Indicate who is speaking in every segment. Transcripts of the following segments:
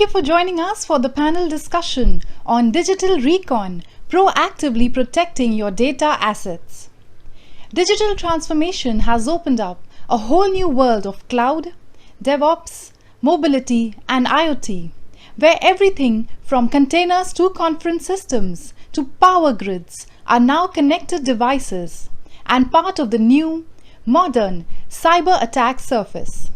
Speaker 1: you for joining us for the panel discussion on Digital Recon, proactively protecting your data assets. Digital transformation has opened up a whole new world of cloud, DevOps, mobility, and IoT, where everything from containers to conference systems to power grids are now connected devices and part of the new, modern cyber attack surface.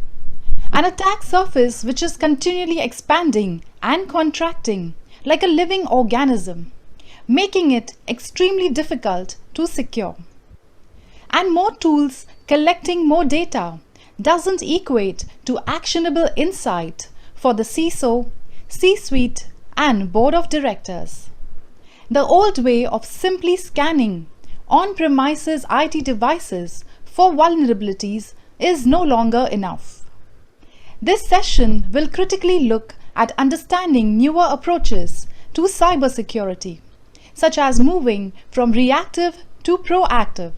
Speaker 1: An attack surface which is continually expanding and contracting like a living organism, making it extremely difficult to secure. And more tools collecting more data doesn't equate to actionable insight for the CISO, C-suite, and board of directors. The old way of simply scanning on-premises IT devices for vulnerabilities is no longer enough. This session will critically look at understanding newer approaches to cybersecurity, such as moving from reactive to proactive,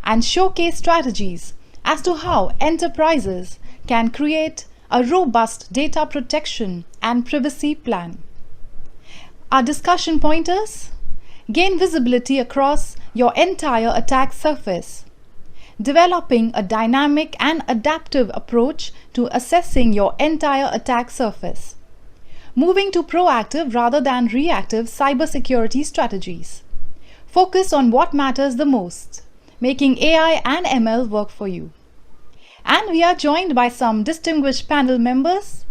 Speaker 1: and showcase strategies as to how enterprises can create a robust data protection and privacy plan. Our discussion pointers: gain visibility across your entire attack surface, developing a dynamic and adaptive approach to assessing your entire attack surface, moving to proactive rather than reactive cybersecurity strategies. Focus on what matters the most, making AI and ML work for you. And we are joined by some distinguished panel members: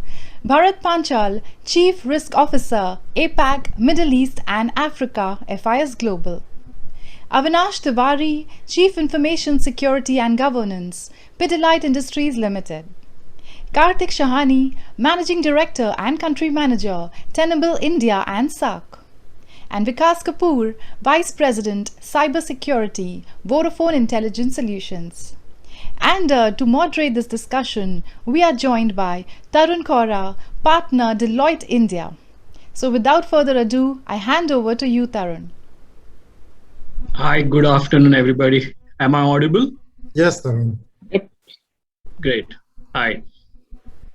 Speaker 1: Bharat Panchal, Chief Risk Officer, APAC, Middle East and Africa, FIS Global; Avinash Tiwari, Chief Information Security and Governance, Pidilite Industries Limited; Karthik Shahani, Managing Director and Country Manager, Tenable India and SAARC; and Vikas Kapoor, Vice President, Cybersecurity, Vodafone Intelligence Solutions. And to moderate this discussion, we are joined by Tarun Kaura, Partner, Deloitte India. So without further ado, I hand over to you, Tarun.
Speaker 2: Hi, good afternoon, everybody. Am I audible?
Speaker 3: Yes, Tarun.
Speaker 2: Great. Hi.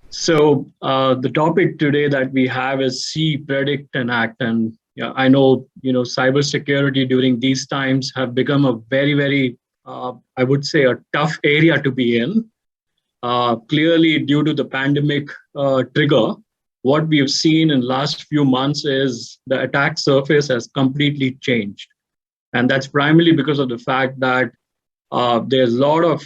Speaker 2: So the topic today that we have is see, predict, and act. And I know, cybersecurity during these times have become a very, I would say, a tough area to be in. Clearly, due to the pandemic trigger, what we have seen in the last few months is the attack surface has completely changed. And that's primarily because of the fact that there's a lot of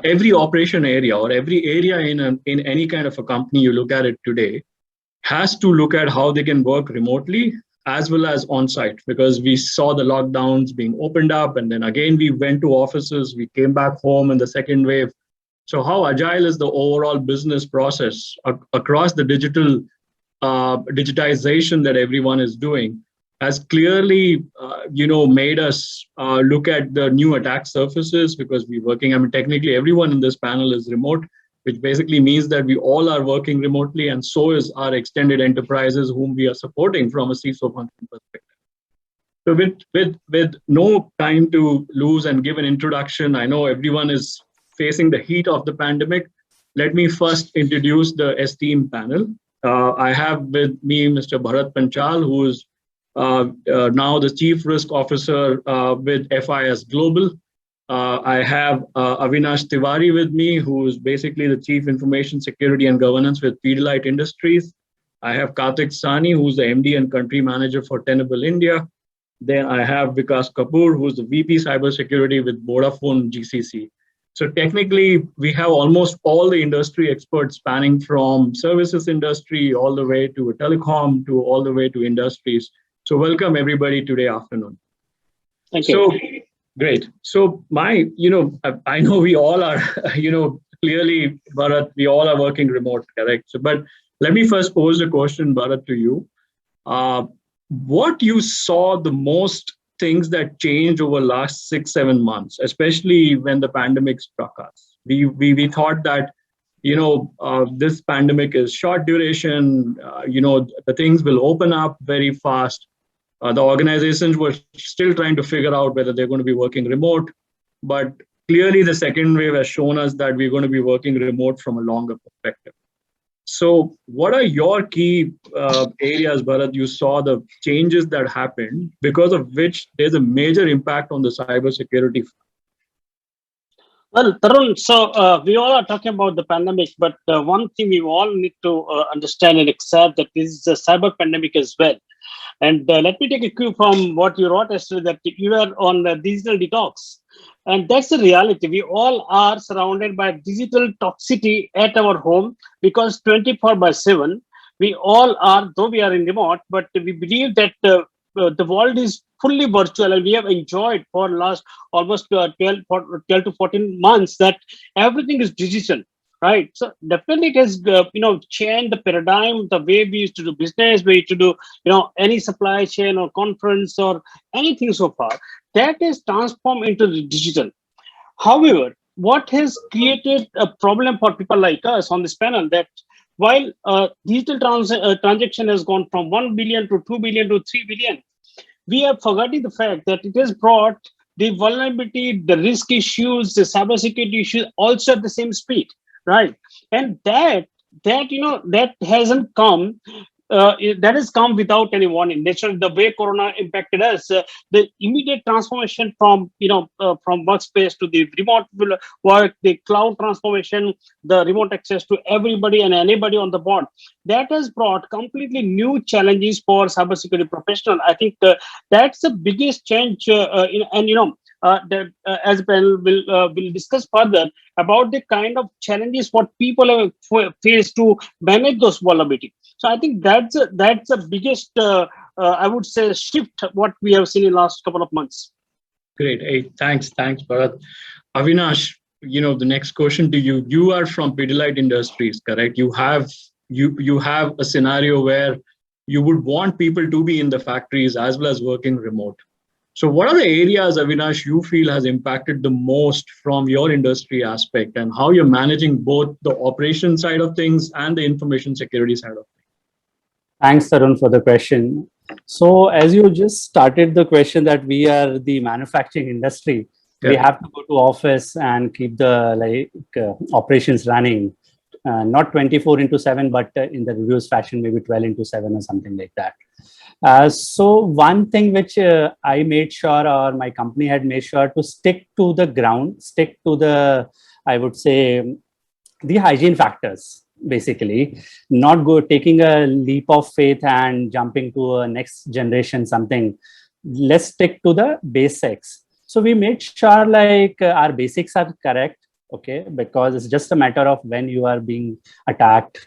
Speaker 2: every operation area or every area in any kind of a company you look at it today has to look at how they can work remotely as well as on-site, because we saw the lockdowns being opened up, and then again we went to offices, we came back home in the second wave. So how agile is the overall business process across the digitization that everyone is doing has clearly, made us look at the new attack surfaces, because we're working, technically everyone in this panel is remote, which basically means that we all are working remotely, and so is our extended enterprises whom we are supporting from a CISO function perspective. So with no time to lose and give an introduction, I know everyone is facing the heat of the pandemic. Let me first introduce the esteemed panel. I have with me Mr. Bharat Panchal, who is now the Chief Risk Officer with FIS Global. I have Avinash Tiwari with me, who is basically the Chief Information Security and Governance with Pidilite Industries. I have Karthik Sani, who's the MD and Country Manager for Tenable India. Then I have Vikas Kapoor, who's the VP Cybersecurity with Vodafone GCC. So technically, we have almost all the industry experts spanning from services industry all the way to telecom to all the way to industries. So welcome everybody today afternoon.
Speaker 4: Thank you.
Speaker 2: So great. So I know we all are, clearly, Bharat, we all are working remote, correct? So, but let me first pose a question, Bharat, to you. What you saw the most things that changed over the last 6-7 months, especially when the pandemic struck us? We thought that this pandemic is short duration. The things will open up very fast. The organizations were still trying to figure out whether they're going to be working remote, but clearly the second wave has shown us that we're going to be working remote from a longer perspective. So, what are your key areas, Bharat? You saw the changes that happened because of which there's a major impact on the cybersecurity.
Speaker 3: Well, Tarun, so we all are talking about the pandemic, but one thing we all need to understand and accept that this is a cyber pandemic as well. And let me take a cue from what you wrote yesterday that you are on digital detox. And that's the reality. We all are surrounded by digital toxicity at our home because 24 by 7, we all are, though we are in remote, but we believe that the world is fully virtual and we have enjoyed for last almost 12 to 14 months that everything is digital, right? So definitely it has changed the paradigm, the way we used to do business, we used to do any supply chain or conference or anything so far, that is transformed into the digital. However, what has created a problem for people like us on this panel that while digital transaction has gone from 1 billion to 2 billion to 3 billion, we are forgetting the fact that it has brought the vulnerability, the risk issues, the cybersecurity issues also at the same speed, right? And that hasn't come. That has come without any warning. Naturally, the way Corona impacted us, the immediate transformation from from workspace to the remote work, the cloud transformation, the remote access to everybody and anybody on the board, that has brought completely new challenges for cybersecurity professional. I think that's the biggest change, that as the panel will discuss further about the kind of challenges what people have faced to manage those vulnerability. So I think that's the biggest, I would say, shift what we have seen in last couple of months.
Speaker 2: Great. Hey, thanks, Bharat. Avinash, the next question to you. You are from Pidilite Industries, correct? You have a scenario where you would want people to be in the factories as well as working remote. So what are the areas, Avinash, you feel has impacted the most from your industry aspect and how you're managing both the operation side of things and the information security side of things?
Speaker 4: Thanks, Tarun, for the question. So, as you just started the question that we are the manufacturing industry, we have to go to office and keep the operations running, not 24 into 7, but in the reduced fashion, maybe 12 into 7 or something like that. So one thing which I made sure, or my company had made sure, to stick to the ground, stick to the, I would say, the hygiene factors, basically, not go taking a leap of faith and jumping to a next generation something. Let's stick to the basics. So we made sure our basics are correct, okay, because it's just a matter of when you are being attacked,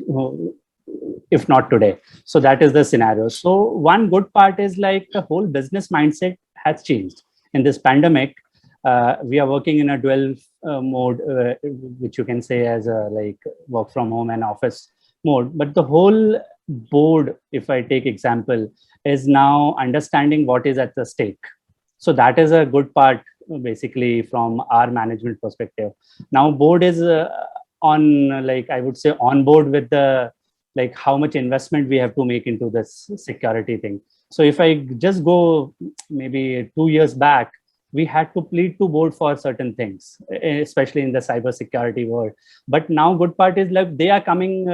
Speaker 4: if not today. So that is the scenario. So one good part is the whole business mindset has changed in this pandemic. We are working in a dual mode, which you can say as a work from home and office mode. But the whole board, if I take example, is now understanding what is at the stake. So that is a good part, basically, from our management perspective. Now board is on, I would say, on board with the how much investment we have to make into this security thing. So if I just go maybe 2 years back, we had to plead to board for certain things, especially in the cyber security world. But now good part is they are coming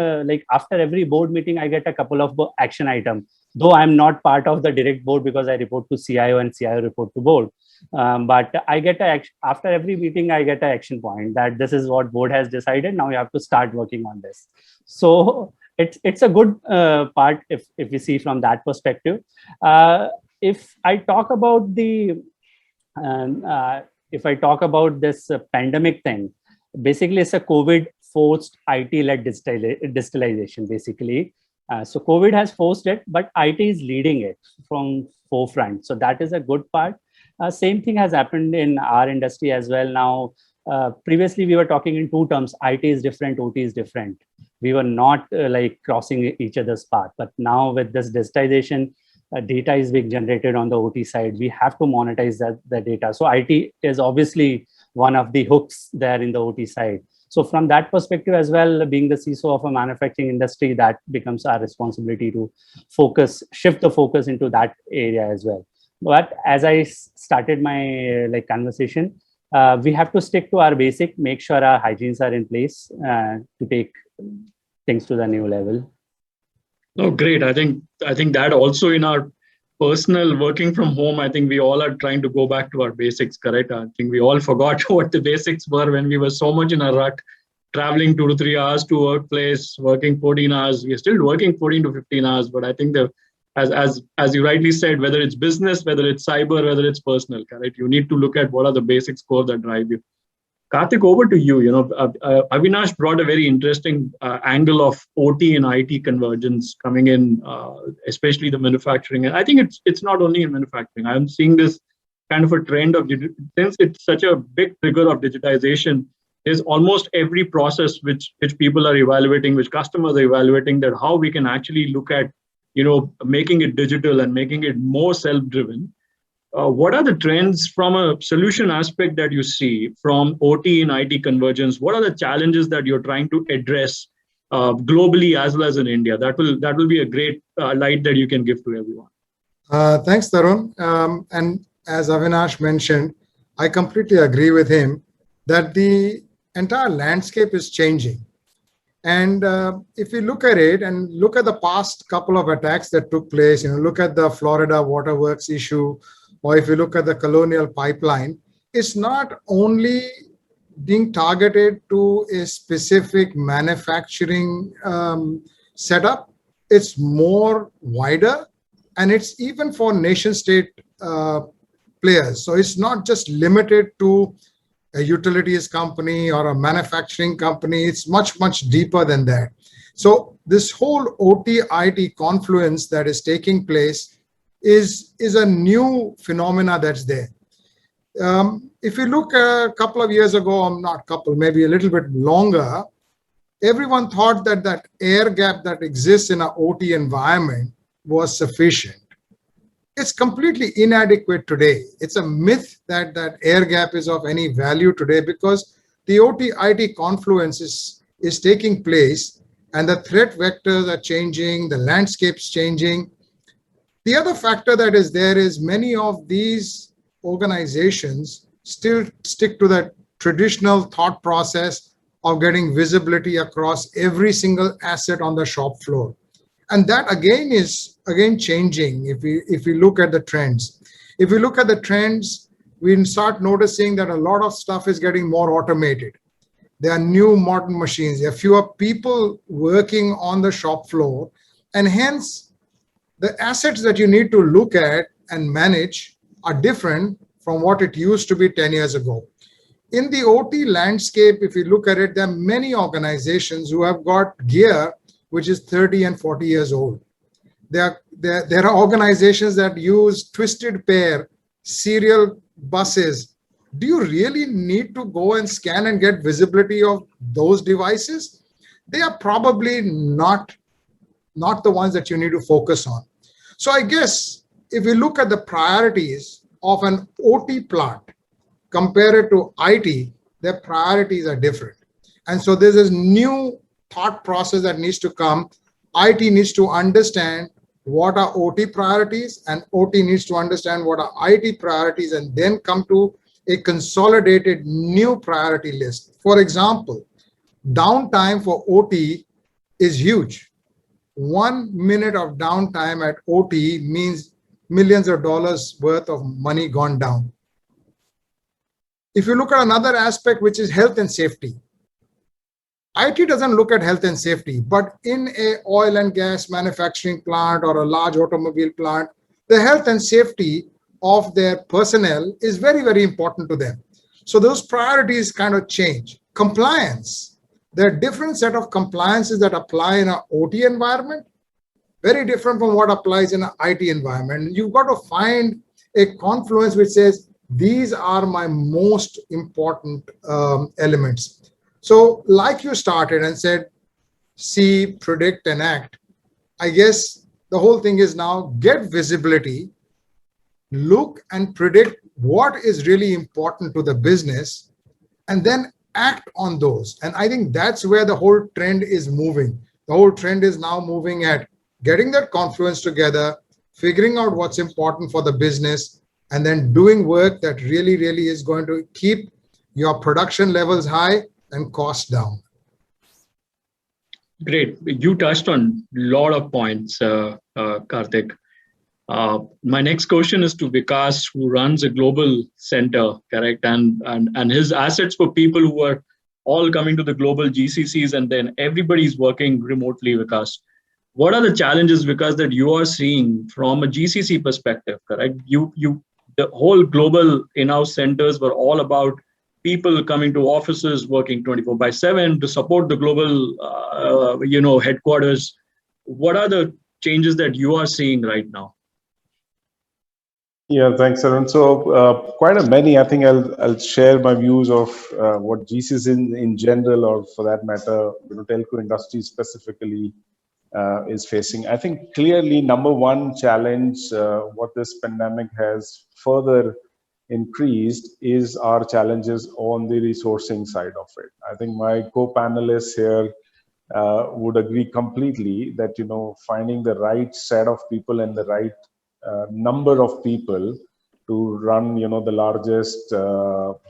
Speaker 4: after every board meeting, I get a couple of action items, though I'm not part of the direct board because I report to CIO and CIO report to board. But I get after every meeting, I get an action point that this is what board has decided. Now you have to start working on this. So it's a good part if we see from that perspective. If I talk about this pandemic thing, basically it's a COVID forced IT-led digitalization, basically. So COVID has forced it, but IT is leading it from forefront. So that is a good part. Same thing has happened in our industry as well. Now, previously we were talking in two terms: IT is different, OT is different. We were not crossing each other's path. But now with this digitization, data is being generated on the OT side. We have to monetize the data. So IT is obviously one of the hooks there in the OT side. So from that perspective as well, being the CISO of a manufacturing industry, that becomes our responsibility to shift the focus into that area as well. But as I started my conversation, we have to stick to our basic, make sure our hygienes are in place to things to the new level.
Speaker 2: No, great. I think that also in our personal working from home, I think we all are trying to go back to our basics, correct? I think we all forgot what the basics were when we were so much in a rut, traveling 2 to 3 hours to workplace, working 14 hours. We're still working 14 to 15 hours, but I think as you rightly said, whether it's business, whether it's cyber, whether it's personal, correct? You need to look at what are the basic core that drive you. Karthik, over to you. Avinash brought a very interesting angle of OT and IT convergence coming in, especially the manufacturing. And I think it's not only in manufacturing. I'm seeing this kind of a trend of, since it's such a big trigger of digitization, there's almost every process which people are evaluating, which customers are evaluating, that how we can actually look at, making it digital and making it more self-driven. What are the trends from a solution aspect that you see from OT and IT convergence? What are the challenges that you're trying to address globally as well as in India? That will be a great light that you can give to everyone.
Speaker 5: Thanks, Tarun. And as Avinash mentioned, I completely agree with him that the entire landscape is changing. And if we look at it and look at the past couple of attacks that took place, look at the Florida Waterworks issue, or if you look at the Colonial Pipeline, it's not only being targeted to a specific manufacturing setup, it's more wider, and it's even for nation state players. So it's not just limited to a utilities company or a manufacturing company. It's much, much deeper than that. So this whole OT-IT confluence that is taking place is a new phenomena that's there. If you look a couple of years ago, not couple, maybe a little bit longer, everyone thought that that air gap that exists in an OT environment was sufficient. It's completely inadequate today. It's a myth that that air gap is of any value today, because the OT-IT confluence is taking place and the threat vectors are changing, the landscape's changing. The other factor that is there is many of these organizations still stick to that traditional thought process of getting visibility across every single asset on the shop floor. And that again is changing if we look at the trends. If we look at the trends, we start noticing that a lot of stuff is getting more automated. There are new modern machines. There are fewer people working on the shop floor, and hence the assets that you need to look at and manage are different from what it used to be 10 years ago. In the OT landscape, if you look at it, there are many organizations who have got gear which is 30 and 40 years old. There are organizations that use twisted pair serial buses. Do you really need to go and scan and get visibility of those devices? They are probably not the ones that you need to focus on. So I guess if we look at the priorities of an OT plant compared to IT, their priorities are different. And so there's this new thought process that needs to come. IT needs to understand what are OT priorities, and OT needs to understand what are IT priorities, and then come to a consolidated new priority list. For example, downtime for OT is huge. 1 minute of downtime at OT means millions of dollars worth of money gone down. If you look at another aspect, which is health and safety, IT doesn't look at health and safety, but in a oil and gas manufacturing plant or a large automobile plant, the health and safety of their personnel is very, very important to them. So those priorities kind of change. Compliance. There are different set of compliances that apply in an OT environment, very different from what applies in an IT environment. You've got to find a confluence which says, these are my most important elements. So like you started and said, see, predict, and act. I guess the whole thing is now get visibility, look and predict what is really important to the business, and then act on those. And I think that's where the whole trend is moving. The whole trend is now moving at getting that confluence together, figuring out what's important for the business, and then doing work that really, really is going to keep your production levels high and costs down.
Speaker 2: Great. You touched on a lot of points, Karthik. My next question is to Vikas, who runs a global center, correct? And his assets for people who are all coming to the global GCCs, and then everybody's working remotely, Vikas. What are the challenges, Vikas, that you are seeing from a GCC perspective, correct? The whole global in-house centers were all about people coming to offices, working 24/7 to support the global, headquarters. What are the changes that you are seeing right now?
Speaker 6: Yeah, thanks, Arun. So quite a many. I think I'll share my views of what GCs in general, or for that matter, telco industry specifically is facing. I think clearly number one challenge, what this pandemic has further increased, is our challenges on the resourcing side of it. I think my co-panelists here would agree completely that finding the right set of people and the right number of people to run the largest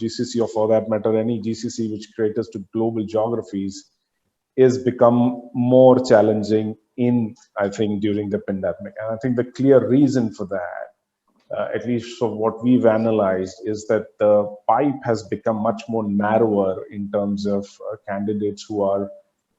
Speaker 6: GCC, or for that matter any GCC which caters to global geographies, is become more challenging I think during the pandemic. And I think the clear reason for that, at least from what we've analyzed, is that the pipe has become much more narrower in terms of candidates who are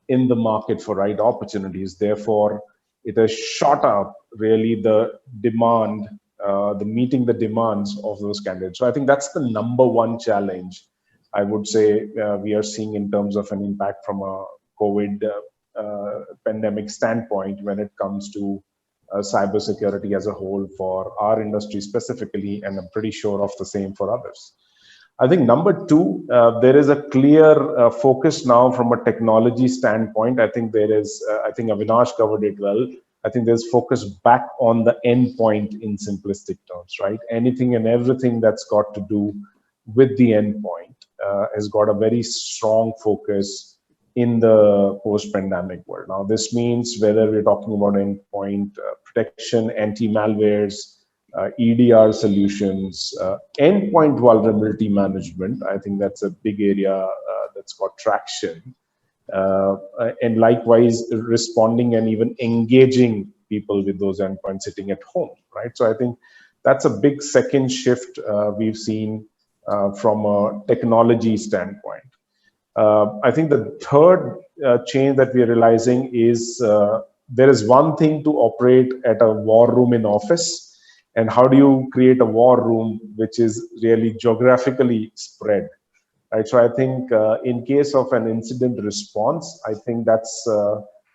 Speaker 6: in the market for right opportunities. Therefore, it has shot up really the demand, the meeting the demands of those candidates. So I think that's the number one challenge I would say we are seeing in terms of an impact from a COVID pandemic standpoint when it comes to cybersecurity as a whole for our industry specifically, and I'm pretty sure of the same for others. I think number two, there is a clear focus now from a technology standpoint. I think there is, I think Avinash covered it well. I think there's focus back on the endpoint in simplistic terms, right? Anything and everything that's got to do with the endpoint has got a very strong focus in the post-pandemic world. Now, this means whether we're talking about endpoint protection, anti-malwares, EDR solutions, endpoint vulnerability management. I think that's a big area that's got traction. And likewise, responding and even engaging people with those endpoints sitting at home, right? So I think that's a big second shift we've seen from a technology standpoint. I think the third change that we are realizing is there is one thing to operate at a war room in office, and how do you create a war room which is really geographically spread, right? So I think in case of an incident response, I think that's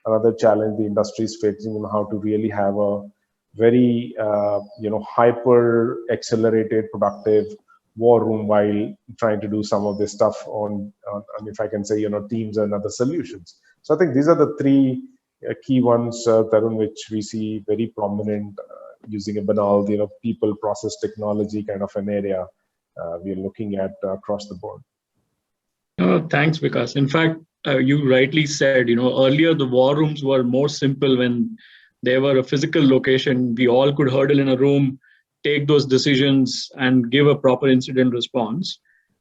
Speaker 6: another challenge the industry is facing, on how to really have a very hyper accelerated, productive war room while trying to do some of this stuff on if I can say, Teams and other solutions. So I think these are the three key ones, Tarun, which we see very prominent using a banal, people, process, technology kind of an area we are looking at across the board.
Speaker 2: Thanks, Vikas. In fact, you rightly said, earlier the war rooms were more simple when they were a physical location. We all could huddle in a room, take those decisions, and give a proper incident response.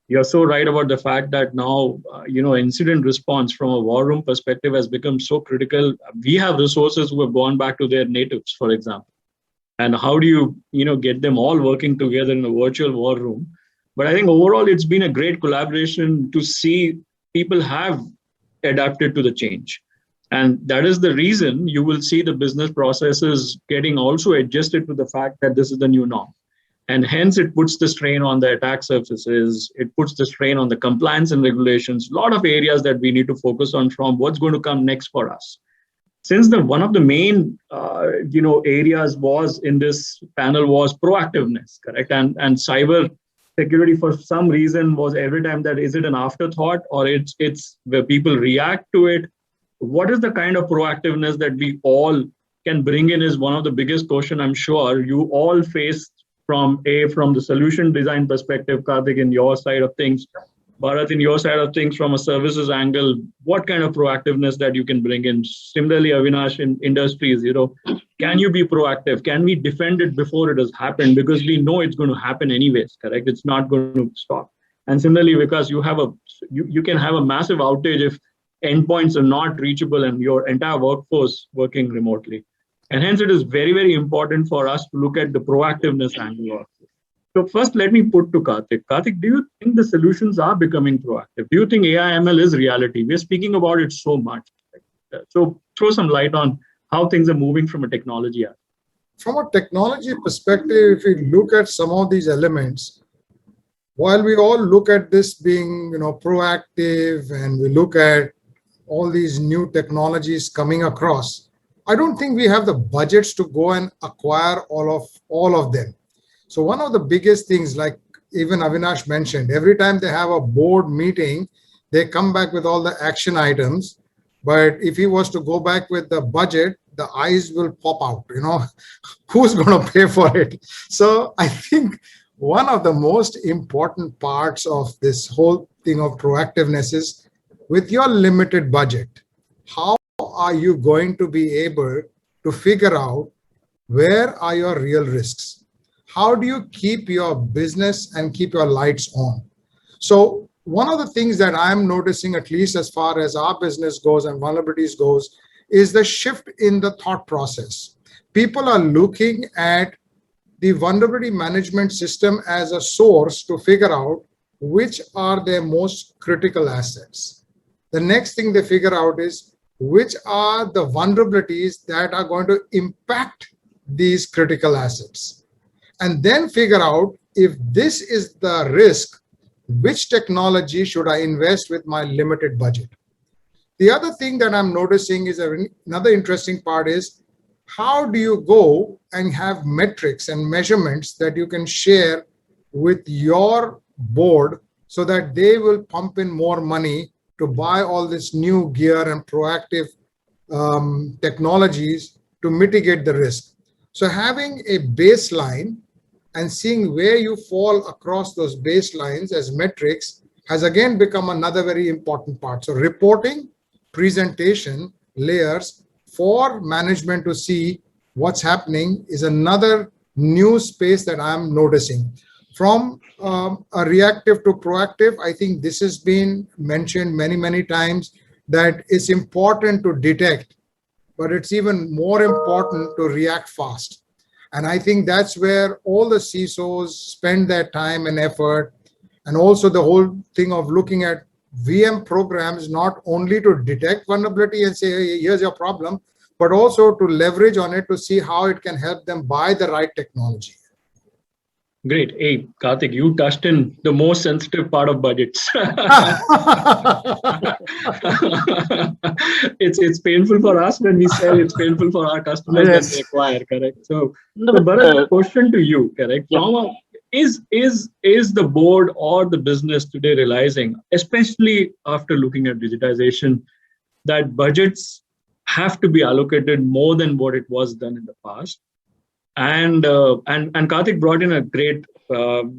Speaker 2: You're so right about the fact that now, incident response from a war room perspective has become so critical. We have resources who have gone back to their natives, for example. And how do you, get them all working together in a virtual war room? But I think overall, it's been a great collaboration to see people have adapted to the change. And that is the reason you will see the business processes getting also adjusted to the fact that this is the new norm. And hence, it puts the strain on the attack surfaces. It puts the strain on the compliance and regulations. A lot of areas that we need to focus on from what's going to come next for us. Since one of the main areas was in this panel was proactiveness, correct? And cyber security for some reason was every time that is it an afterthought or it's where people react to it. What is the kind of proactiveness that we all can bring in is one of the biggest question I'm sure you all face from the solution design perspective, Karthik, in your side of things, Bharat, in your side of things from a services angle, what kind of proactiveness that you can bring in? Similarly, Avinash, in industries, can you be proactive? Can we defend it before it has happened? Because we know it's going to happen anyways, correct? It's not going to stop. And similarly, because you can have a massive outage if endpoints are not reachable and your entire workforce working remotely. And hence, it is very, very important for us to look at the proactiveness angle of it. So first, let me put to Karthik. Karthik, do you think the solutions are becoming proactive? Do you think AI/ML is reality? We're speaking about it so much. So throw some light on how things are moving from a technology aspect.
Speaker 5: From a technology perspective, if we look at some of these elements, while we all look at this being, proactive, and we look at all these new technologies coming across, I don't think we have the budgets to go and acquire all of them. So one of the biggest things, like even Avinash mentioned, every time they have a board meeting, they come back with all the action items. But if he was to go back with the budget, the eyes will pop out, who's going to pay for it? So I think one of the most important parts of this whole thing of proactiveness is, with your limited budget, how are you going to be able to figure out where are your real risks? How do you keep your business and keep your lights on? So one of the things that I'm noticing, at least as far as our business goes and vulnerabilities goes, is the shift in the thought process. People are looking at the vulnerability management system as a source to figure out which are their most critical assets. The next thing they figure out is which are the vulnerabilities that are going to impact these critical assets. And then figure out, if this is the risk, which technology should I invest with my limited budget? The other thing that I'm noticing is another interesting part is, how do you go and have metrics and measurements that you can share with your board so that they will pump in more money to buy all this new gear and proactive technologies to mitigate the risk? So having a baseline and seeing where you fall across those baselines as metrics has again become another very important part. So reporting, presentation, layers for management to see what's happening is another new space that I'm noticing. From a reactive to proactive, I think this has been mentioned many, many times, that it's important to detect, but it's even more important to react fast. And I think that's where all the CISOs spend their time and effort. And also the whole thing of looking at VM programs, not only to detect vulnerability and say, hey, here's your problem, but also to leverage on it to see how it can help them buy the right technology.
Speaker 2: Great. Hey, Karthik, you touched in the most sensitive part of budgets. It's painful for us when we sell. It's painful for our customers when they acquire. Correct. So Bharat, question to you. Correct. Yeah. Is the board or the business today realizing, especially after looking at digitization, that budgets have to be allocated more than what it was done in the past? And Karthik brought in a great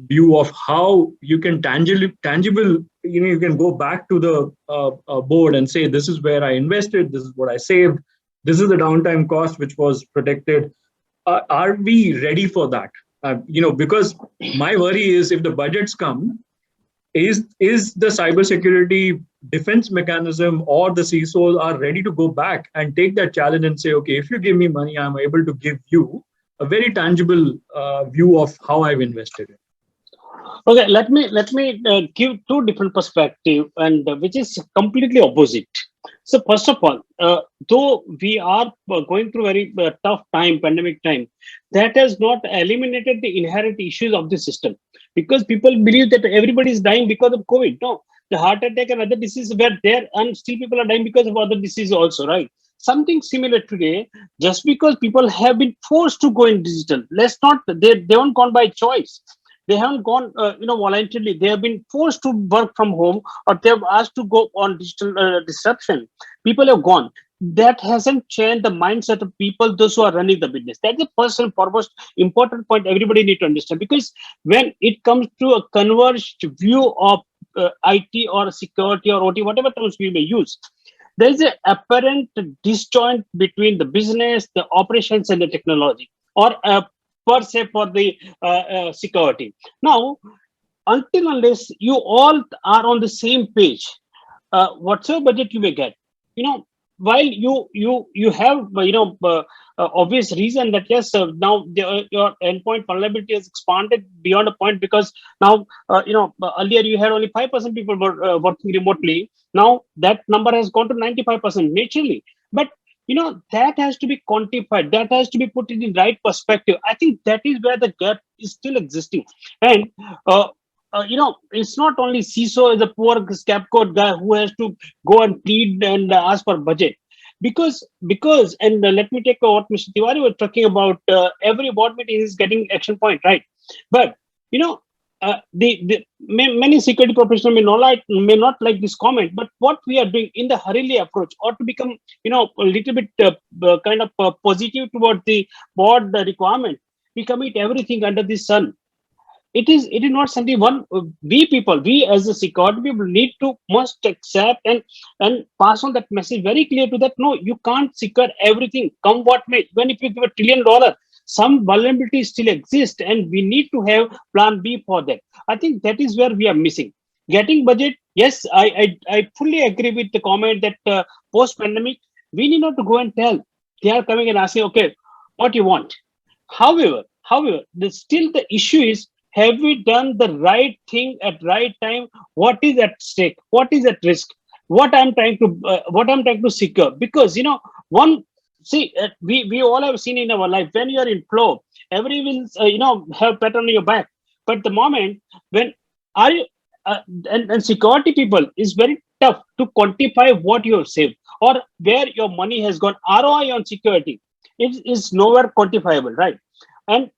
Speaker 2: view of how you can tangible. You can go back to the board and say, this is where I invested, this is what I saved, this is the downtime cost which was protected. Are we ready for that? Because my worry is, if the budgets come, is the cybersecurity defense mechanism or the CISOs are ready to go back and take that challenge and say, okay, if you give me money, I'm able to give you a very tangible view of how I've invested it.
Speaker 3: Okay, let me give two different perspectives, and which is completely opposite. So first of all, though we are going through very tough time, pandemic time, that has not eliminated the inherent issues of the system, because people believe that everybody is dying because of COVID. No, the heart attack and other diseases were there, and still people are dying because of other diseases also, right? Something similar today, just because people have been forced to go in digital. They haven't gone by choice. They haven't gone, voluntarily. They have been forced to work from home, or they have asked to go on digital disruption. People have gone. That hasn't changed the mindset of people, those who are running the business. That's the first and foremost important point everybody need to understand. Because when it comes to a converged view of IT or security or OT, whatever terms we may use, there is an apparent disjoint between the business, the operations, and the technology, or per se for the security. Now, until unless you all are on the same page, whatsoever budget you may get, while you have obvious reason that yes, now your endpoint vulnerability has expanded beyond a point, because now earlier you had only 5% people were working remotely. Now that number has gone to 95% naturally. But that has to be quantified, that has to be put in the right perspective. I think that is where the gap is still existing. And it's not only CISO as a poor scapegoat guy who has to go and plead and ask for budget, because and let me take what Mr. Tiwari was talking about. Every board meeting is getting action point, right? But many security professionals may not like this comment, but what we are doing in the hurriedly approach, or to become a little bit kind of positive toward the board requirement, we commit everything under the sun. It is not something one we as a security people need to must accept and pass on that message very clear to that. No, you can't secure everything, come what may. Even if you give $1 trillion, some vulnerabilities still exist, and we need to have plan B for that. I think that is where we are missing. Getting budget, yes, I fully agree with the comment that post pandemic we need not to go and tell. They are coming and asking, okay, what you want. However, still the issue is, have we done the right thing at right time? What is at stake? What is at risk? What I'm trying to secure? Because one see we all have seen in our life, when you are in flow, everyone will have pat on your back. But the moment when are you and security people is very tough to quantify what you have saved or where your money has gone. ROI on security is nowhere quantifiable, right? And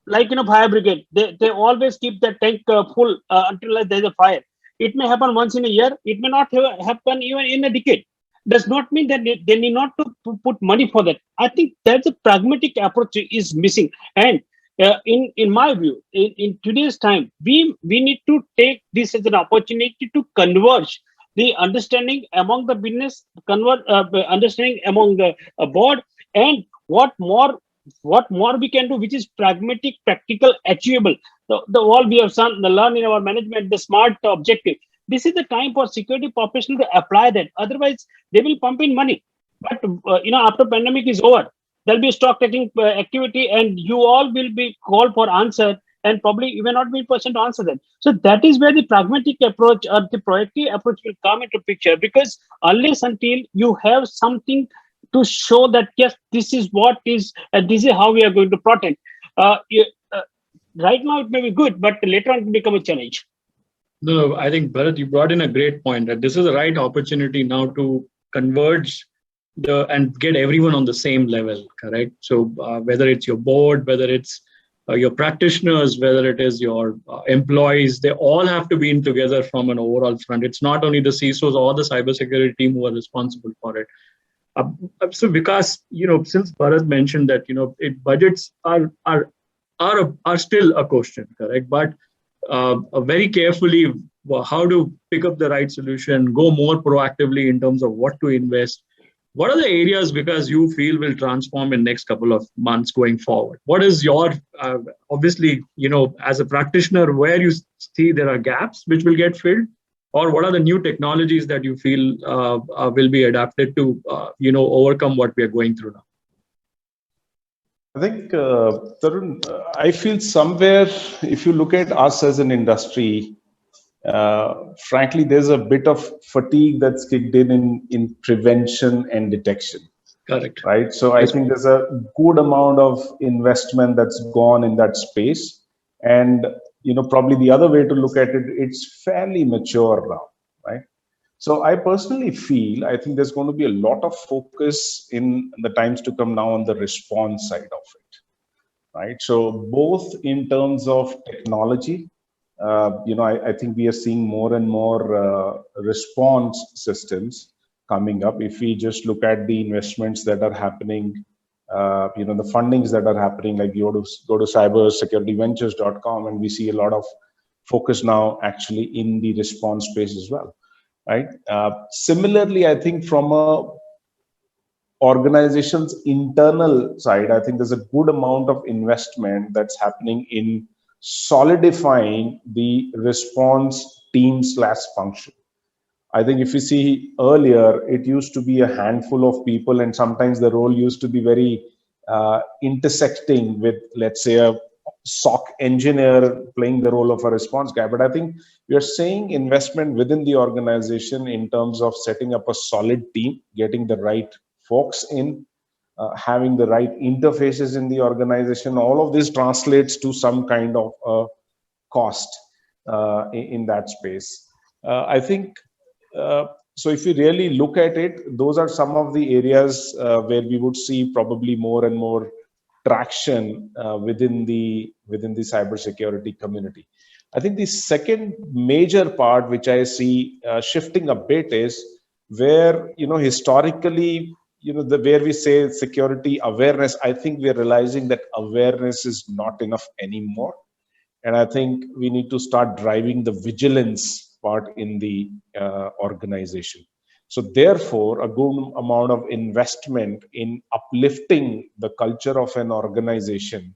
Speaker 3: like fire brigade, they always keep the tank full until there's a fire. It may happen once in a year, it may not happen even in a decade. Does not mean that they need not to put money for that. I think that's a pragmatic approach is missing. And in my view, in today's time, we need to take this as an opportunity to converge the understanding among the business, understanding among the board, and what more we can do, which is pragmatic, practical, achievable. The all we have learned in our management, the SMART objective. This is the time for security professionals to apply that. Otherwise, they will pump in money. But after pandemic is over, there'll be stock taking activity, and you all will be called for answer, and probably you may not be in person to answer them. So that is where the pragmatic approach or the proactive approach will come into picture. Because unless until you have something to show that yes, this is what is, and this is how we are going to protect. Right now it may be good, but later on it will become a challenge.
Speaker 2: No, I think Bharat, you brought in a great point that this is the right opportunity now to converge and get everyone on the same level, correct? So whether it's your board, whether it's your practitioners, whether it is your employees, they all have to be in together from an overall front. It's not only the CISOs or the cybersecurity team who are responsible for it. So because since Bharat mentioned that budgets are still a question, correct? But very carefully how to pick up the right solution, go more proactively in terms of what to invest. What are the areas because you feel will transform in next couple of months going forward? What is your obviously as a practitioner where you see there are gaps which will get filled? Or what are the new technologies that you feel will be adapted to, overcome what we are going through now?
Speaker 6: I think, Tarun, I feel somewhere, if you look at us as an industry, frankly, there's a bit of fatigue that's kicked in prevention and detection.
Speaker 2: Correct.
Speaker 6: Right. So I think there's a good amount of investment that's gone in that space. And probably the other way to look at it, it's fairly mature now, right? So I personally feel, I think there's going to be a lot of focus in the times to come now on the response side of it, right? So both in terms of technology, I think we are seeing more and more response systems coming up. If we just look at the investments that are happening, the fundings that are happening, like you go to cybersecurityventures.com, and we see a lot of focus now actually in the response space as well, right? Similarly, I think from a organization's internal side, I think there's a good amount of investment that's happening in solidifying the response team / function, I think if you see earlier, it used to be a handful of people, and sometimes the role used to be very intersecting with, let's say, a SOC engineer playing the role of a response guy. But I think we are seeing investment within the organization in terms of setting up a solid team, getting the right folks in, having the right interfaces in the organization. All of this translates to some kind of cost in that space. I think so. If you really look at it, those are some of the areas where we would see probably more and more traction within the cybersecurity community. I think the second major part which I see shifting a bit is where, historically, where we say security awareness, I think we're realizing that awareness is not enough anymore. And I think we need to start driving the vigilance part in the organization. So therefore, a good amount of investment in uplifting the culture of an organization,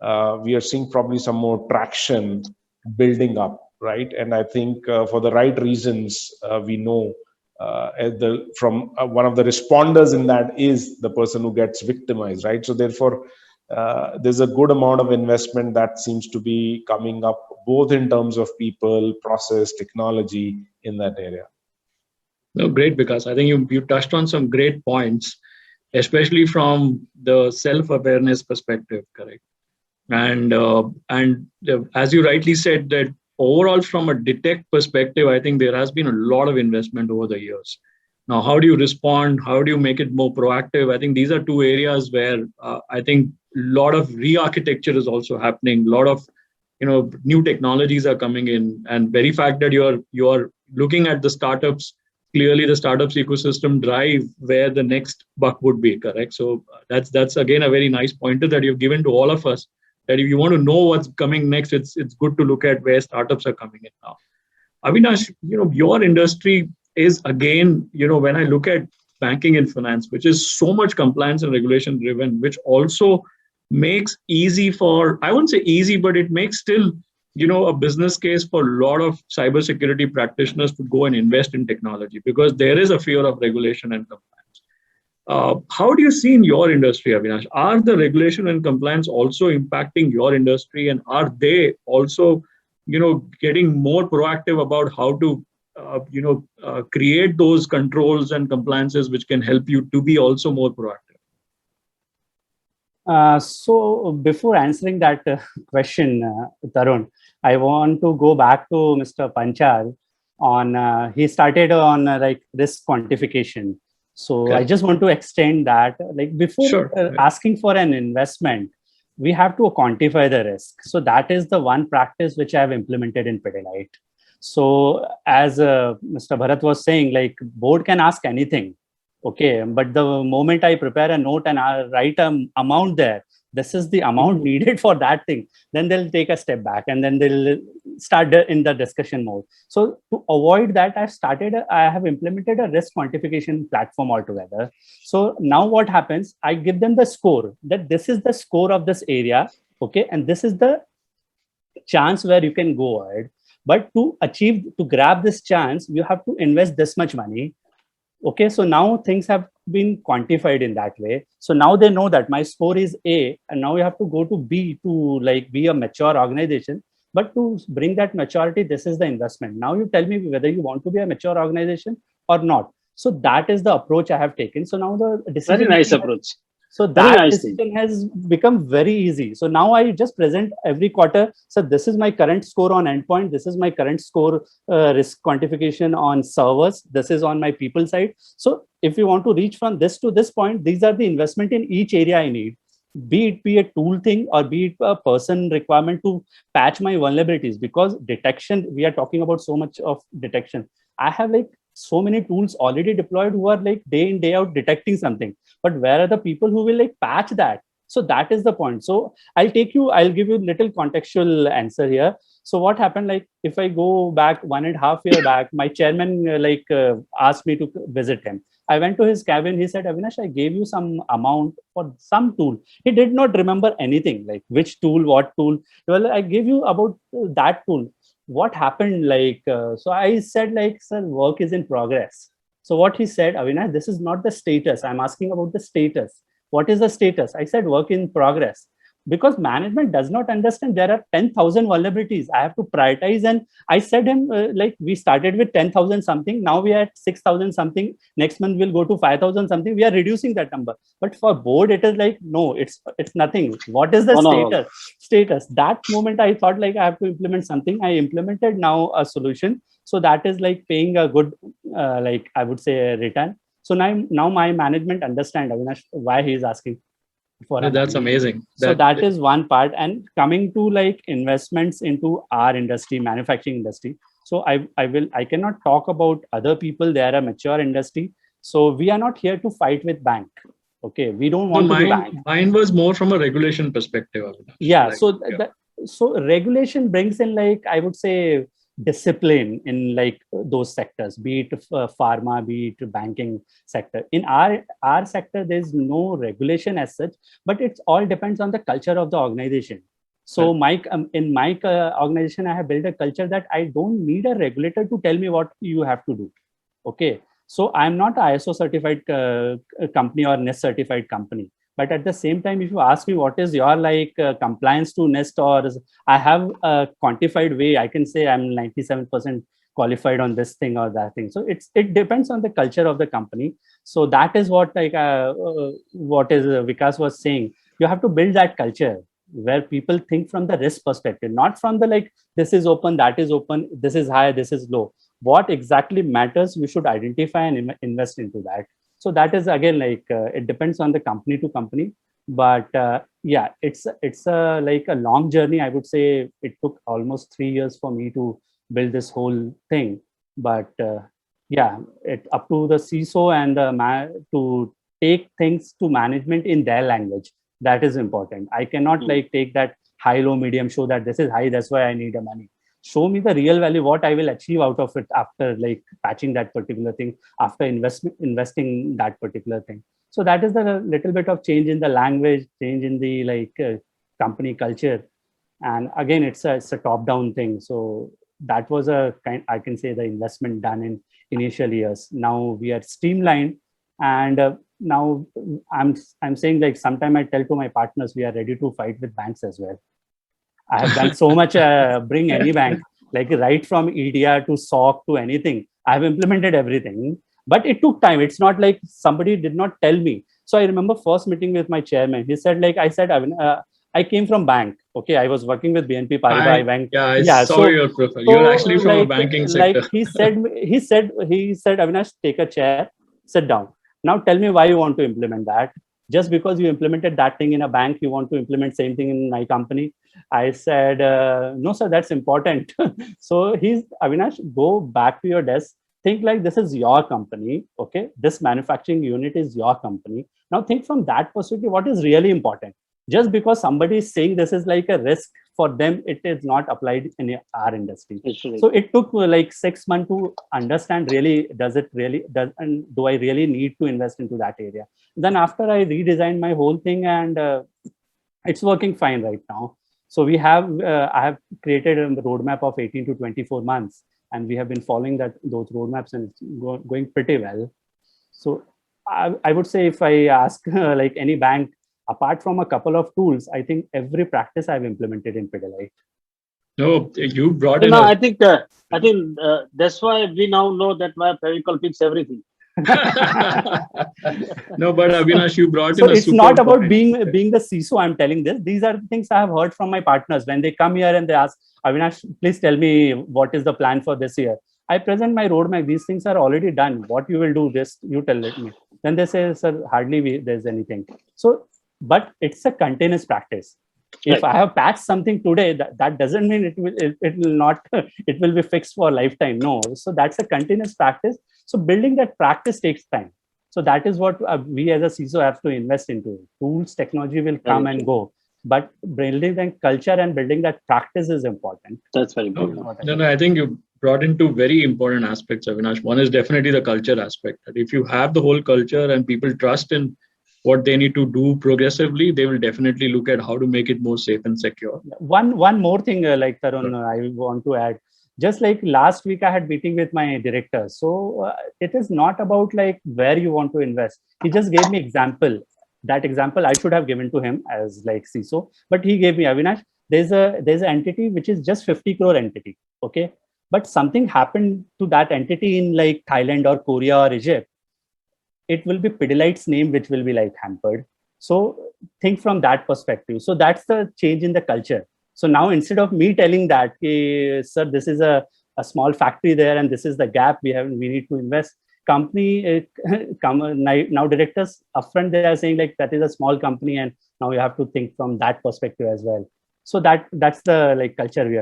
Speaker 6: we are seeing probably some more traction building up, right? And I think for the right reasons, we know from one of the responders in that is the person who gets victimized, right? So therefore, there's a good amount of investment that seems to be coming up, both in terms of people, process, technology in that area.
Speaker 2: No, great, because I think you touched on some great points, especially from the self-awareness perspective, correct? And as you rightly said, that overall from a detect perspective, I think there has been a lot of investment over the years. Now, how do you respond? How do you make it more proactive? I think these are two areas where I think a lot of re-architecture is also happening. A lot of new technologies are coming in, and very fact that you're looking at the startups. Clearly, the startups ecosystem drive where the next buck would be, correct? So that's again a very nice pointer that you've given to all of us. That if you want to know what's coming next, it's good to look at where startups are coming in now. Avinash, your industry is again, when I look at banking and finance, which is so much compliance and regulation driven, which also makes easy for, I wouldn't say easy, but it makes still, a business case for a lot of cybersecurity practitioners to go and invest in technology, because there is a fear of regulation and compliance. How do you see in your industry, Avinash? Are the regulation and compliance also impacting your industry, and are they also, getting more proactive about how to, create those controls and compliances which can help you to be also more proactive?
Speaker 4: So before answering that question, Tarun, I want to go back to Mr. Panchal on, he started on like risk quantification. So I just want to extend that, like before asking for an investment, we have to quantify the risk. So that is the one practice which I have implemented in Pidilite. So as Mr. Bharat was saying, like board can ask anything. Okay, but the moment I prepare a note and I write an amount there, this is the amount needed for that thing, then they'll take a step back and then they'll start in the discussion mode. So to avoid that, I have implemented a risk quantification platform altogether. So now what happens, I give them the score, that this is the score of this area, okay, and this is the chance where you can go ahead. But to grab this chance, you have to invest this much money. Okay, so now things have been quantified in that way. So now they know that my score is A, and now you have to go to B to like be a mature organization. But to bring that maturity, this is the investment. Now you tell me whether you want to be a mature organization or not. So that is the approach I have taken. So now the decision.
Speaker 3: Very nice approach.
Speaker 4: So that decision has become very easy. So now I just present every quarter. So this is my current score on endpoint. This is my current score risk quantification on servers. This is on my people side. So if you want to reach from this to this point, these are the investment in each area I need. Be it be a tool thing or be it a person requirement to patch my vulnerabilities, because detection, we are talking about so much of detection. I have like so many tools already deployed who are like day in, day out detecting something. But where are the people who will like patch that? So that is the point. So I'll give you a little contextual answer here. So what happened, like if I go back 1.5 years back, my chairman asked me to visit him. I went to his cabin. He said, Avinash, I gave you some amount for some tool. He did not remember anything, like which tool, what tool. Well, I gave you about that tool. What happened? So I said, like, sir, work is in progress. So what he said, Avinash, this is not the status. I'm asking about the status. What is the status? I said, work in progress. Because management does not understand there are 10,000 vulnerabilities. I have to prioritize. And I said him, we started with 10,000 something. Now we are at 6,000 something. Next month we'll go to 5,000 something. We are reducing that number. But for board, it is like, no, it's nothing. What is the status? That moment I thought like I have to implement something. I implemented now a solution. So that is like paying a good, I would say, a return. So now my management understand, Avinash, why he is asking for
Speaker 2: that's amazing.
Speaker 4: So that is one part. And coming to like investments into our industry, manufacturing industry. So I cannot talk about other people. They are a mature industry. So we are not here to fight with bank. Okay, we don't want to be bank.
Speaker 2: Mine was more from a regulation perspective.
Speaker 4: Yeah. So regulation brings in, like, I would say, discipline in like those sectors, be it pharma, be it banking sector. In our sector, there's no regulation as such, but it all depends on the culture of the organization. So in my organization, I have built a culture that I don't need a regulator to tell me what you have to do. Okay. So I'm not an ISO certified company or NIST certified company. But at the same time, if you ask me what is your compliance to NIST, or I have a quantified way, I can say I'm 97% qualified on this thing or that thing. So it depends on the culture of the company. So that is what Vikas was saying. You have to build that culture where people think from the risk perspective, not from the like, this is open, that is open, this is high, this is low. What exactly matters, we should identify and invest into that. So that is again it depends on the company to company, but yeah, it's like a long journey. I would say it took almost 3 years for me to build this whole thing. But yeah, it up to the CISO and to take things to management in their language. That is important. I cannot take that high, low, medium, show that this is high, that's why I need the money. Show me the real value, what I will achieve out of it after like patching that particular thing, after investing that particular thing. So that is the little bit of change in the language, change in the company culture. And again, it's a top-down thing. So that was I can say, the investment done in initial years. Now we are streamlined, and now I'm saying, like, sometime I tell to my partners, we are ready to fight with banks as well. I have done so much, bring any bank, like right from EDR to SOC to anything. I have implemented everything, but it took time. It's not like somebody did not tell me. So I remember first meeting with my chairman. He said, like, I said, I came from bank. Okay, I was working with BNP Paribas.
Speaker 2: I saw your profile. You're actually from a banking sector.
Speaker 4: Like he said, Avinash, take a chair, sit down. Now tell me why you want to implement that. Just because you implemented that thing in a bank, you want to implement same thing in my company? I said, no, sir, that's important. So Avinash, go back to your desk. Think like this is your company. Okay, this manufacturing unit is your company. Now think from that perspective, what is really important. Just because somebody is saying this is like a risk for them, it is not applied in our industry. So it took like 6 months to understand, really, and do I really need to invest into that area? Then after I redesigned my whole thing, and it's working fine right now. So I have created a roadmap of 18 to 24 months, and we have been following those roadmaps, and it's going pretty well. So I would say, if I ask like any bank, apart from a couple of tools, I think every practice I've implemented in Pidilite.
Speaker 2: No, you brought in.
Speaker 3: No, I think that's why we now know that why Fevicol fix everything.
Speaker 2: No, but Avinash, you brought
Speaker 4: so
Speaker 2: in.
Speaker 4: It's not about being the CISO. I'm telling this. These are things I have heard from my partners when they come here and they ask, Avinash, please tell me what is the plan for this year. I present my roadmap. These things are already done. What you will do, this you tell me. Then they say, sir, hardly there's anything. So. But it's a continuous practice. If I have patched something today, that doesn't mean it will be fixed for a lifetime. No. So that's a continuous practice. So building that practice takes time. So that is what we as a CISO have to invest into. Tools, technology will come and go. but building that culture and building that practice is important.
Speaker 3: That's very important.
Speaker 2: No, I think you brought in two very important aspects, Avinash. One is definitely the culture aspect. That if you have the whole culture and people trust in what they need to do progressively, they will definitely look at how to make it more safe and secure.
Speaker 4: One more thing, like Tarun, I want to add. Just like last week, I had meeting with my director. So it is not about like where you want to invest. He just gave me example. That example I should have given to him as like CISO, but he gave me, Avinash, there's an entity which is just 50 crore entity. Okay. But something happened to that entity in like Thailand or Korea or Egypt. It will be Pidilite's name, which will be like hampered. So think from that perspective. So that's the change in the culture. So now instead of me telling that, hey, sir, this is a small factory there and this is the gap we need to invest. Company, now directors upfront, they are saying like that is a small company and now you have to think from that perspective as well. So that's the like culture we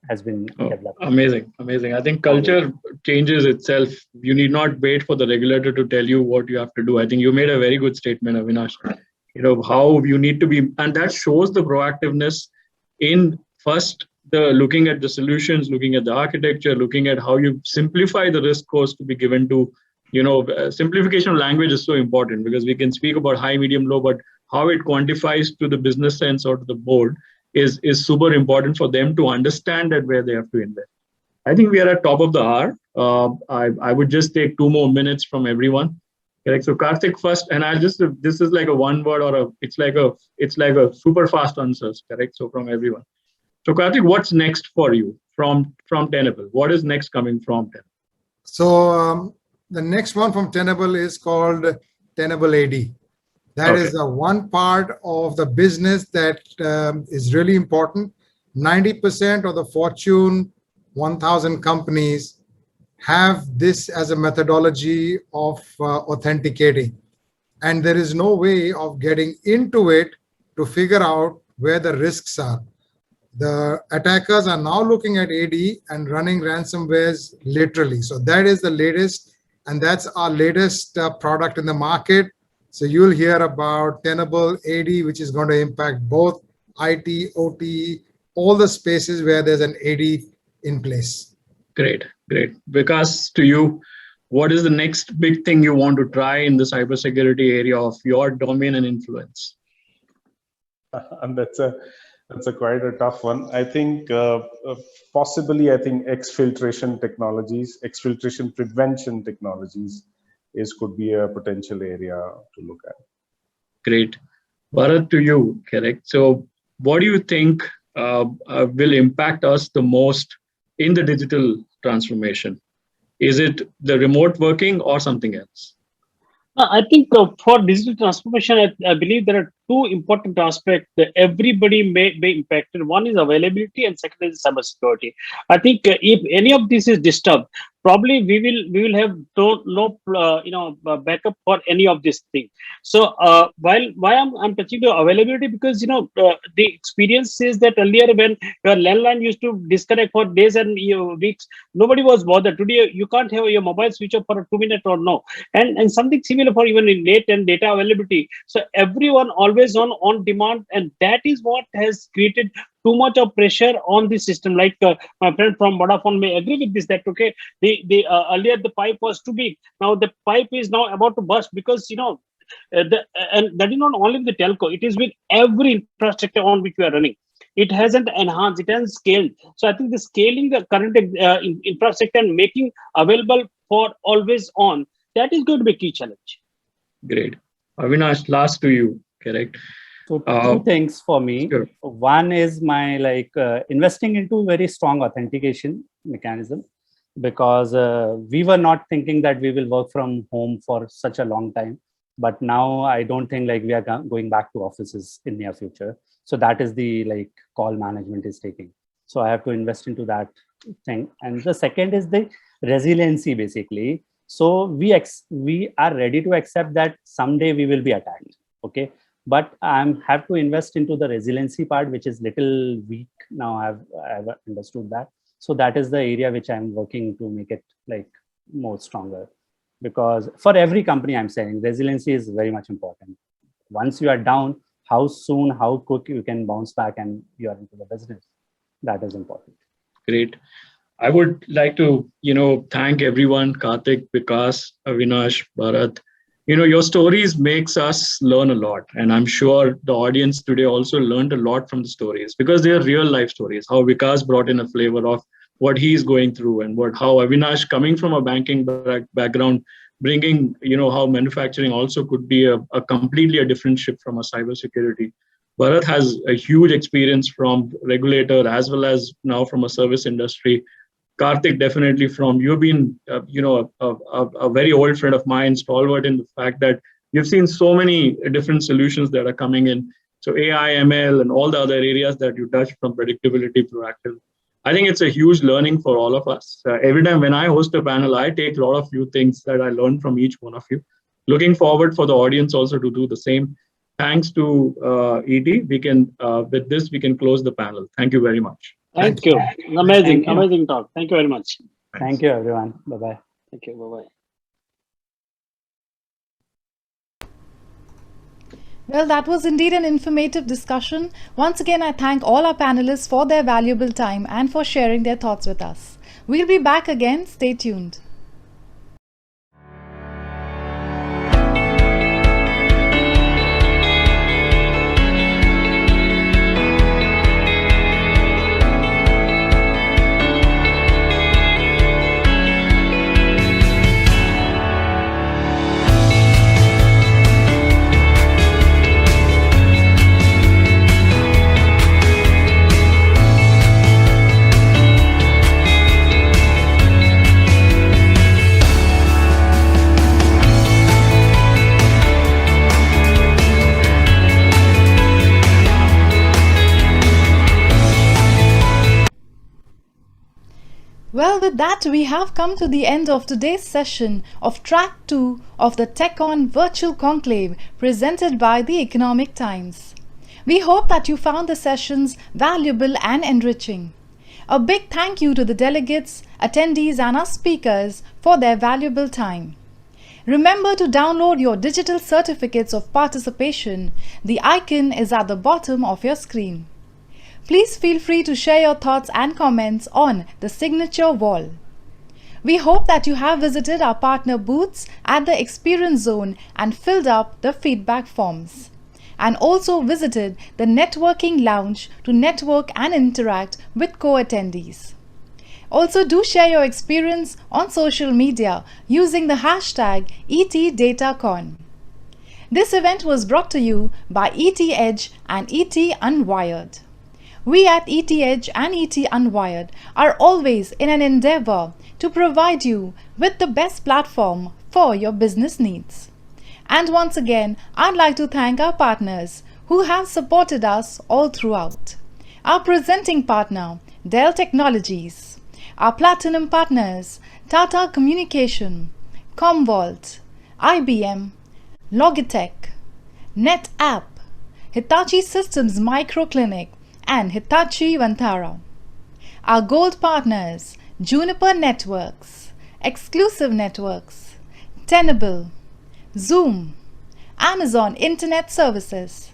Speaker 4: has been developed.
Speaker 2: Amazing. I think culture changes itself. You need not wait for the regulator to tell you what you have to do. I think you made a very good statement, Avinash. How you need to be, and that shows the proactiveness in first the looking at the solutions, looking at the architecture, looking at how you simplify the risk course to be given to, simplification of language is so important because we can speak about high, medium, low, but how it quantifies to the business sense or to the board is super important for them to understand that where they have to invest. I think we are at top of the hour. I would just take 2 more minutes from everyone. Correct. So Karthik first, and this is like a one word or it's like a super fast answers. Correct. So from everyone. So Karthik, what's next for you from Tenable? What is next coming from Tenable?
Speaker 5: So the next one from Tenable is called Tenable Lady. That is the one part of the business that is really important. 90% of the Fortune 1000 companies have this as a methodology of authenticating. And there is no way of getting into it to figure out where the risks are. The attackers are now looking at AD and running ransomwares literally. So that is the latest, and that's our latest product in the market. So you'll hear about Tenable AD, which is going to impact both IT, OT, all the spaces where there's an AD in place.
Speaker 2: Great. Vikas, to you, what is the next big thing you want to try in the cybersecurity area of your domain and influence?
Speaker 6: And that's a quite a tough one. I think possibly exfiltration technologies, exfiltration prevention technologies could be a potential area to look at.
Speaker 2: Great. Bharat, to you, correct. So what do you think will impact us the most in the digital transformation? Is it the remote working or something else?
Speaker 3: I think for digital transformation, I believe there are two important aspects that everybody may be impacted. One is availability, and second is cybersecurity. I think if any of this is disturbed, probably we will have no backup for any of these things. So why I'm touching the availability, because the experience says that earlier when your landline used to disconnect for days and weeks, nobody was bothered. Today you can't have your mobile switch off for 2 minutes or no, and something similar for even in net and data availability. So everyone always on demand, and that is what has created too much of pressure on the system. Like my friend from Vodafone may agree with this, that okay, the earlier the pipe was too big. Now the pipe is now about to burst, because and that is not only with the telco, it is with every infrastructure on which we are running. It hasn't enhanced, it hasn't scaled. So I think the scaling the current infrastructure and making available for always on, that is going to be a key challenge.
Speaker 2: Great. Avinash, last to you, correct?
Speaker 4: So two things for me.
Speaker 2: Sure.
Speaker 4: One is my investing into very strong authentication mechanism, because we were not thinking that we will work from home for such a long time. But now I don't think we are going back to offices in near future. So that is the call management is taking. So I have to invest into that thing. And the second is the resiliency, basically. So we are ready to accept that someday we will be attacked. Okay. But I have to invest into the resiliency part, which is little weak now. I've understood that. So that is the area which I'm working to make it more stronger. Because for every company, I'm saying resiliency is very much important. Once you are down, how soon, how quick you can bounce back and you are into the business. That is important.
Speaker 2: Great. I would like to, thank everyone, Karthik, Vikas, Avinash, Bharat. Your stories makes us learn a lot. And I'm sure the audience today also learned a lot from the stories because they are real life stories. How Vikas brought in a flavor of what he's going through and how Avinash, coming from a banking background, bringing, how manufacturing also could be a completely a different ship from a cybersecurity. Bharat has a huge experience from regulator as well as now from a service industry. Karthik, definitely from you've been, a very old friend of mine, stalwart in the fact that you've seen so many different solutions that are coming in. So AI, ML, and all the other areas that you touched from predictability, proactive. I think it's a huge learning for all of us. Every time when I host a panel, I take a lot of few things that I learned from each one of you. Looking forward for the audience also to do the same. Thanks to ET, we can with this we can close the panel. Thank you very much.
Speaker 3: Thank you. Amazing, amazing talk. Thank you very much.
Speaker 4: Thank you, everyone. Bye-bye.
Speaker 3: Thank you. Bye-bye.
Speaker 1: Well, that was indeed an informative discussion. Once again, I thank all our panelists for their valuable time and for sharing their thoughts with us. We'll be back again. Stay tuned. Well, with that, we have come to the end of today's session of Track 2 of the TechOn Virtual Conclave presented by the Economic Times. We hope that you found the sessions valuable and enriching. A big thank you to the delegates, attendees and our speakers for their valuable time. Remember to download your digital certificates of participation. The icon is at the bottom of your screen. Please feel free to share your thoughts and comments on the signature wall. We hope that you have visited our partner booths at the Experience Zone and filled up the feedback forms, and also visited the Networking Lounge to network and interact with co-attendees. Also, do share your experience on social media using the hashtag ETDataCon. This event was brought to you by ET Edge and ET Unwired. We at ET Edge and ET Unwired are always in an endeavor to provide you with the best platform for your business needs. And once again, I'd like to thank our partners who have supported us all throughout. Our presenting partner, Dell Technologies. Our platinum partners, Tata Communication, Commvault, IBM, Logitech, NetApp, Hitachi Systems Microclinic, and Hitachi Vantara. Our gold partners, Juniper Networks, Exclusive Networks, Tenable, Zoom, Amazon Internet Services,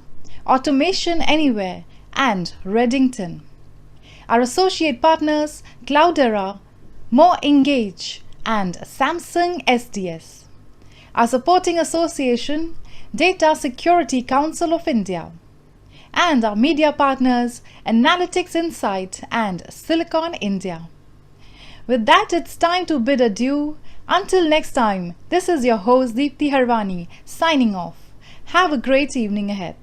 Speaker 1: Automation Anywhere, and Redington. Our associate partners, Cloudera, More Engage, and Samsung SDS. Our supporting association, Data Security Council of India. And our media partners, Analytics Insight and Silicon India. With that, it's time to bid adieu. Until next time, this is your host Deepthi Harwani signing off. Have a great evening ahead.